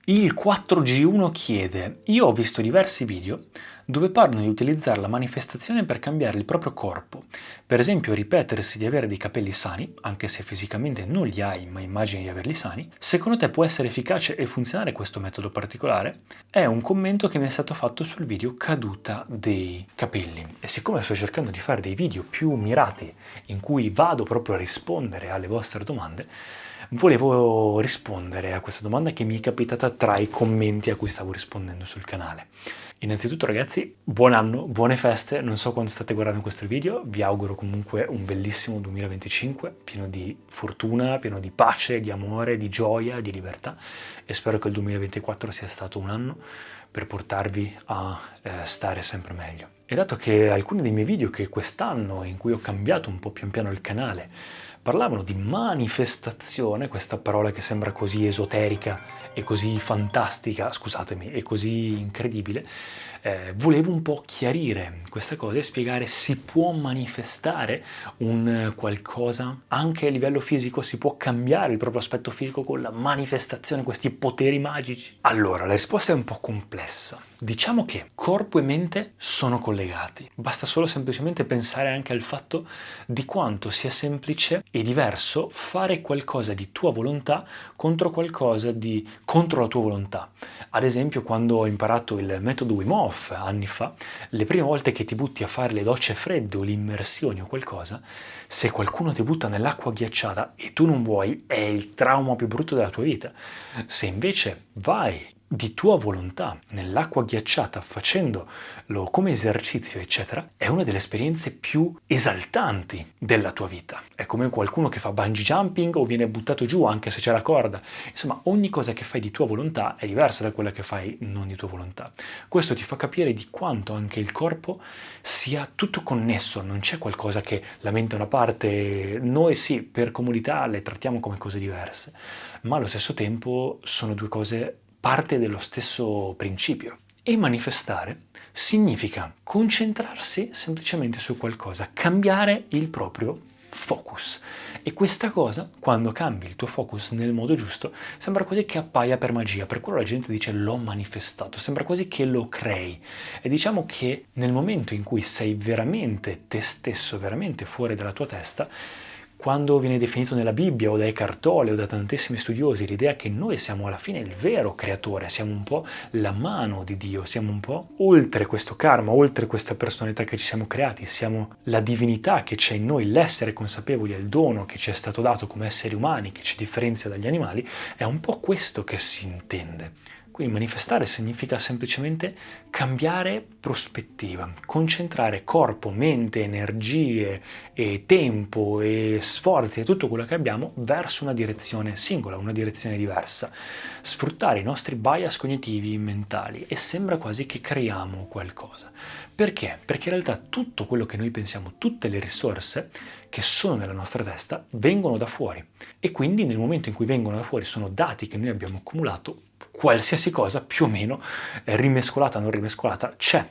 Il 4G1 chiede: io ho visto diversi video dove parlano di utilizzare la manifestazione per cambiare il proprio corpo. Per esempio ripetersi di avere dei capelli sani, anche se fisicamente non li hai, ma immagini di averli sani. Secondo te può essere efficace e funzionare questo metodo particolare? È un commento che mi è stato fatto sul video caduta dei capelli. E siccome sto cercando di fare dei video più mirati, in cui vado proprio a rispondere alle vostre domande, volevo rispondere a questa domanda che mi è capitata tra i commenti a cui stavo rispondendo sul canale. Innanzitutto ragazzi, buon anno, buone feste, non so quando state guardando questo video, vi auguro comunque un bellissimo 2025, pieno di fortuna, pieno di pace, di amore, di gioia, di libertà, e spero che il 2024 sia stato un anno per portarvi a stare sempre meglio. E dato che alcuni dei miei video che quest'anno, in cui ho cambiato un po' pian piano il canale, parlavano di manifestazione, questa parola che sembra così esoterica e così fantastica, scusatemi, e così incredibile, volevo un po' chiarire questa cosa e spiegare: si può manifestare un qualcosa anche a livello fisico, si può cambiare il proprio aspetto fisico con la manifestazione, questi poteri magici? Allora, la risposta è un po' complessa. Diciamo che corpo e mente sono collegati, basta solo semplicemente pensare anche al fatto di quanto sia semplice e diverso fare qualcosa di tua volontà contro qualcosa contro la tua volontà. Ad esempio, quando ho imparato il metodo Wim Hof anni fa, le prime volte che ti butti a fare le docce fredde o le immersioni o qualcosa, se qualcuno ti butta nell'acqua ghiacciata e tu non vuoi, è il trauma più brutto della tua vita. Se invece vai di tua volontà nell'acqua ghiacciata facendolo come esercizio eccetera, è una delle esperienze più esaltanti della tua vita. È come qualcuno che fa bungee jumping o viene buttato giù anche se c'è la corda. Insomma, ogni cosa che fai di tua volontà è diversa da quella che fai non di tua volontà. Questo ti fa capire di quanto anche il corpo sia tutto connesso, non c'è qualcosa che la mente è una parte, noi sì, per comodità le trattiamo come cose diverse, ma allo stesso tempo sono due cose parte dello stesso principio. E manifestare significa concentrarsi semplicemente su qualcosa, cambiare il proprio focus. E questa cosa, quando cambi il tuo focus nel modo giusto, sembra quasi che appaia per magia. Per quello la gente dice l'ho manifestato, sembra quasi che lo crei. E diciamo che nel momento in cui sei veramente te stesso, veramente fuori dalla tua testa, quando viene definito nella Bibbia o dai Cartole o da tantissimi studiosi l'idea che noi siamo alla fine il vero creatore, siamo un po' la mano di Dio, siamo un po' oltre questo karma, oltre questa personalità che ci siamo creati, siamo la divinità che c'è in noi, l'essere consapevoli, è il dono che ci è stato dato come esseri umani, che ci differenzia dagli animali, è un po' questo che si intende. Quindi manifestare significa semplicemente cambiare prospettiva, concentrare corpo, mente, energie e tempo e sforzi e tutto quello che abbiamo verso una direzione singola, una direzione diversa. Sfruttare i nostri bias cognitivi mentali e sembra quasi che creiamo qualcosa. Perché? Perché in realtà tutto quello che noi pensiamo, tutte le risorse che sono nella nostra testa vengono da fuori e quindi nel momento in cui vengono da fuori sono dati che noi abbiamo accumulato, qualsiasi cosa più o meno rimescolata o non rimescolata c'è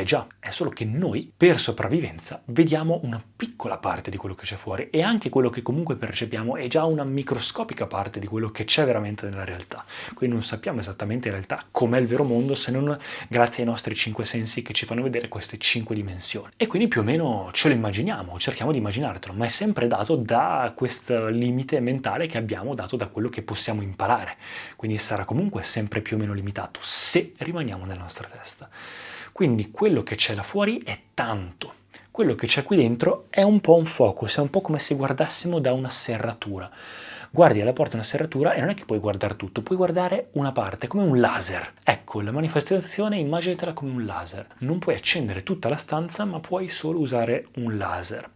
già, è solo che noi per sopravvivenza vediamo una piccola parte di quello che c'è fuori e anche quello che comunque percepiamo è già una microscopica parte di quello che c'è veramente nella realtà, quindi non sappiamo esattamente in realtà com'è il vero mondo se non grazie ai nostri 5 sensi che ci fanno vedere queste 5 dimensioni e quindi più o meno ce lo immaginiamo, cerchiamo di immaginartelo, ma è sempre dato da questo limite mentale che abbiamo dato da quello che possiamo imparare, quindi sarà comunque sempre più o meno limitato se rimaniamo nella nostra testa. Quindi quello che c'è là fuori è tanto, quello che c'è qui dentro è un po' un focus, è un po' come se guardassimo da una serratura. Guardi alla porta una serratura e non è che puoi guardare tutto, puoi guardare una parte, come un laser. Ecco, la manifestazione immaginatela come un laser. Non puoi accendere tutta la stanza, ma puoi solo usare un laser.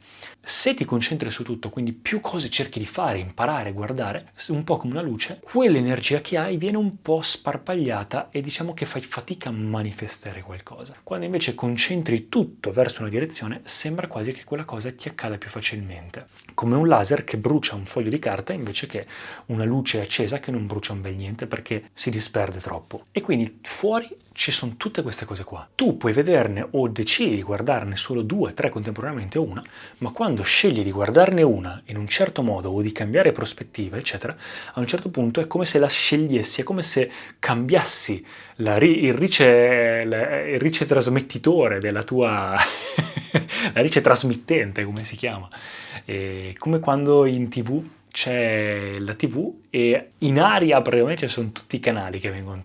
Se ti concentri su tutto, quindi più cose cerchi di fare, imparare, guardare, un po' come una luce, quell'energia che hai viene un po' sparpagliata e diciamo che fai fatica a manifestare qualcosa. Quando invece concentri tutto verso una direzione, sembra quasi che quella cosa ti accada più facilmente. Come un laser che brucia un foglio di carta invece invece che una luce accesa che non brucia un bel niente perché si disperde troppo. E quindi fuori ci sono tutte queste cose qua. Tu puoi vederne o decidi di guardarne solo 2, 3 contemporaneamente o una, ma quando scegli di guardarne una in un certo modo o di cambiare prospettiva, eccetera, a un certo punto è come se la scegliessi, è come se cambiassi il rice trasmettitore della tua... la rice trasmittente, come si chiama? Come quando in TV c'è la TV e in aria praticamente ci sono tutti i canali che vengono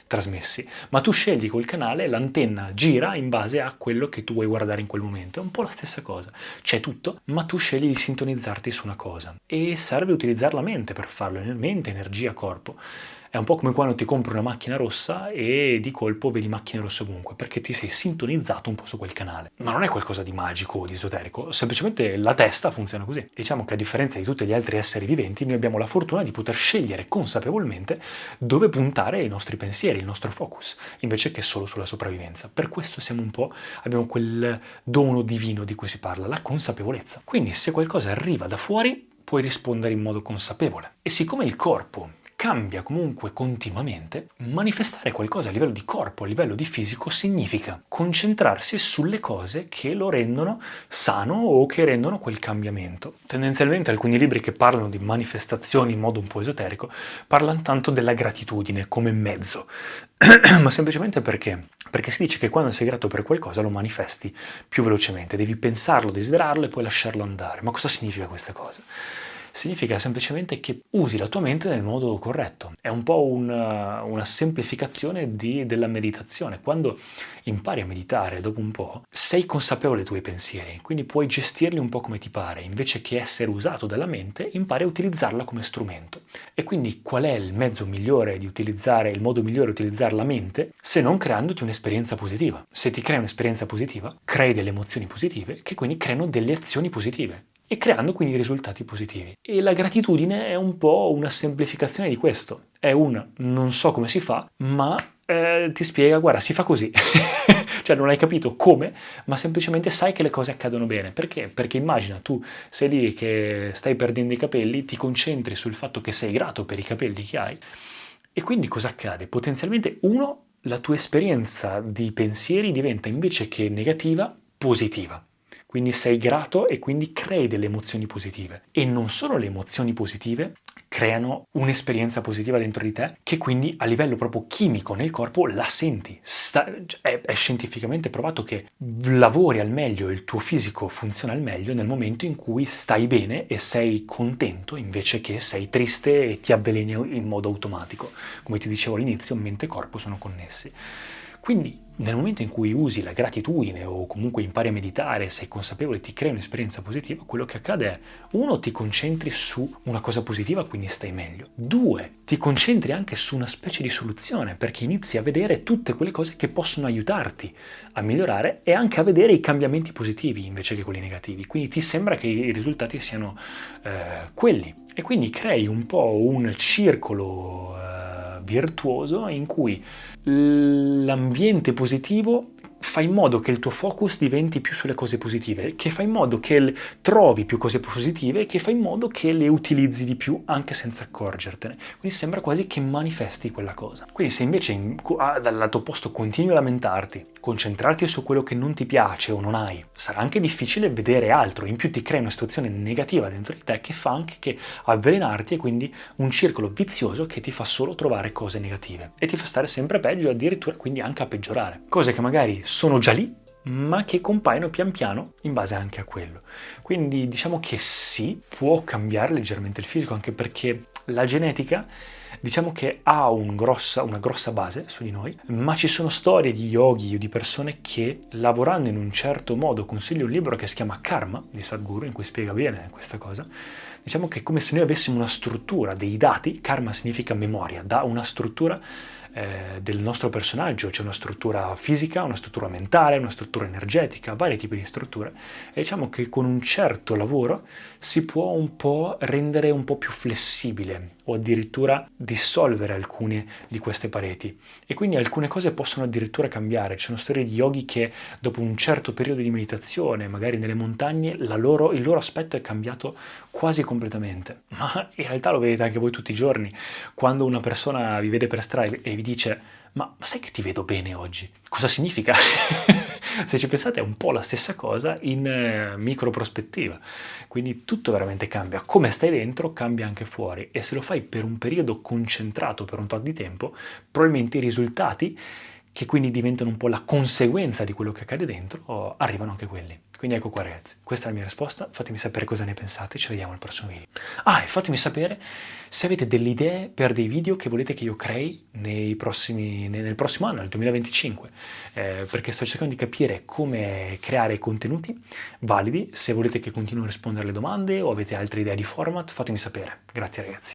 trasmessi, ma tu scegli col canale, l'antenna gira in base a quello che tu vuoi guardare in quel momento. È un po' la stessa cosa, c'è tutto, ma tu scegli di sintonizzarti su una cosa e serve utilizzare la mente per farlo, mente, energia, corpo. È un po' come quando ti compri una macchina rossa e di colpo vedi macchine rosse ovunque, perché ti sei sintonizzato un po' su quel canale. Ma non è qualcosa di magico o di esoterico, semplicemente la testa funziona così. Diciamo che a differenza di tutti gli altri esseri viventi, noi abbiamo la fortuna di poter scegliere consapevolmente dove puntare i nostri pensieri, il nostro focus, invece che solo sulla sopravvivenza. Per questo abbiamo quel dono divino di cui si parla, la consapevolezza. Quindi se qualcosa arriva da fuori, puoi rispondere in modo consapevole. E siccome il corpo cambia comunque continuamente, manifestare qualcosa a livello di corpo, a livello di fisico, significa concentrarsi sulle cose che lo rendono sano o che rendono quel cambiamento. Tendenzialmente alcuni libri che parlano di manifestazioni in modo un po' esoterico parlano tanto della gratitudine come mezzo, ma semplicemente perché si dice che quando sei grato per qualcosa lo manifesti più velocemente, devi pensarlo, desiderarlo e poi lasciarlo andare. Ma cosa significa questa cosa? Significa semplicemente che usi la tua mente nel modo corretto. È un po' una semplificazione della meditazione. Quando impari a meditare, dopo un po', sei consapevole dei tuoi pensieri, quindi puoi gestirli un po' come ti pare. Invece che essere usato dalla mente, impari a utilizzarla come strumento. E quindi qual è il modo migliore di utilizzare la mente, se non creandoti un'esperienza positiva? Se ti crei un'esperienza positiva, crei delle emozioni positive che quindi creano delle azioni positive e creando quindi risultati positivi. E la gratitudine è un po' una semplificazione di questo. È non so come si fa, ma ti spiega, guarda, si fa così. Cioè non hai capito come, ma semplicemente sai che le cose accadono bene. Perché? Perché immagina, tu sei lì che stai perdendo i capelli, ti concentri sul fatto che sei grato per i capelli che hai, e quindi cosa accade? Potenzialmente, la tua esperienza di pensieri diventa invece che negativa, positiva. Quindi sei grato e quindi crei delle emozioni positive. E non solo le emozioni positive creano un'esperienza positiva dentro di te, che quindi a livello proprio chimico nel corpo la senti. È scientificamente provato che lavori al meglio, il tuo fisico funziona al meglio nel momento in cui stai bene e sei contento, invece che sei triste e ti avveleni in modo automatico. Come ti dicevo all'inizio, mente e corpo sono connessi. Quindi nel momento in cui usi la gratitudine o comunque impari a meditare, sei consapevole, ti crei un'esperienza positiva, quello che accade è, 1, ti concentri su una cosa positiva, quindi stai meglio. 2, ti concentri anche su una specie di soluzione, perché inizi a vedere tutte quelle cose che possono aiutarti a migliorare e anche a vedere i cambiamenti positivi invece che quelli negativi. Quindi ti sembra che i risultati siano quelli. E quindi crei un po' un circolo virtuoso in cui l'ambiente positivo fa in modo che il tuo focus diventi più sulle cose positive, che fa in modo che trovi più cose positive e che fa in modo che le utilizzi di più anche senza accorgertene. Quindi sembra quasi che manifesti quella cosa. Quindi se invece dal lato opposto continui a lamentarti, concentrarti su quello che non ti piace o non hai, sarà anche difficile vedere altro. In più ti crea una situazione negativa dentro di te che fa anche che avvelenarti e quindi un circolo vizioso che ti fa solo trovare cose negative e ti fa stare sempre peggio, addirittura quindi anche a peggiorare. Cose che magari sono già lì, ma che compaiono pian piano in base anche a quello. Quindi diciamo che sì, può cambiare leggermente il fisico, anche perché la genetica diciamo che ha una grossa base su di noi, ma ci sono storie di yogi o di persone che lavorando in un certo modo, consiglio un libro che si chiama Karma di Sadhguru, in cui spiega bene questa cosa. Diciamo che è come se noi avessimo una struttura dei dati, karma significa memoria, dà una struttura del nostro personaggio, c'è una struttura fisica, una struttura mentale, una struttura energetica, vari tipi di strutture, e diciamo che con un certo lavoro si può un po' rendere un po' più flessibile o addirittura dissolvere alcune di queste pareti. E quindi alcune cose possono addirittura cambiare. Ci sono storie di yogi che dopo un certo periodo di meditazione, magari nelle montagne, il loro aspetto è cambiato quasi completamente. Ma in realtà lo vedete anche voi tutti i giorni, quando una persona vi vede per strada e vi dice ma sai che ti vedo bene oggi? Cosa significa? Se ci pensate è un po' la stessa cosa in micro prospettiva. Quindi tutto veramente cambia. Come stai dentro cambia anche fuori e se lo fai per un periodo concentrato, per un tot di tempo, probabilmente i risultati, che quindi diventano un po' la conseguenza di quello che accade dentro, arrivano anche quelli. Quindi ecco qua ragazzi, questa è la mia risposta, fatemi sapere cosa ne pensate, ci vediamo al prossimo video. Ah, e fatemi sapere se avete delle idee per dei video che volete che io crei nel prossimo anno, nel 2025, perché sto cercando di capire come creare contenuti validi. Se volete che continui a rispondere alle domande o avete altre idee di format, fatemi sapere. Grazie ragazzi.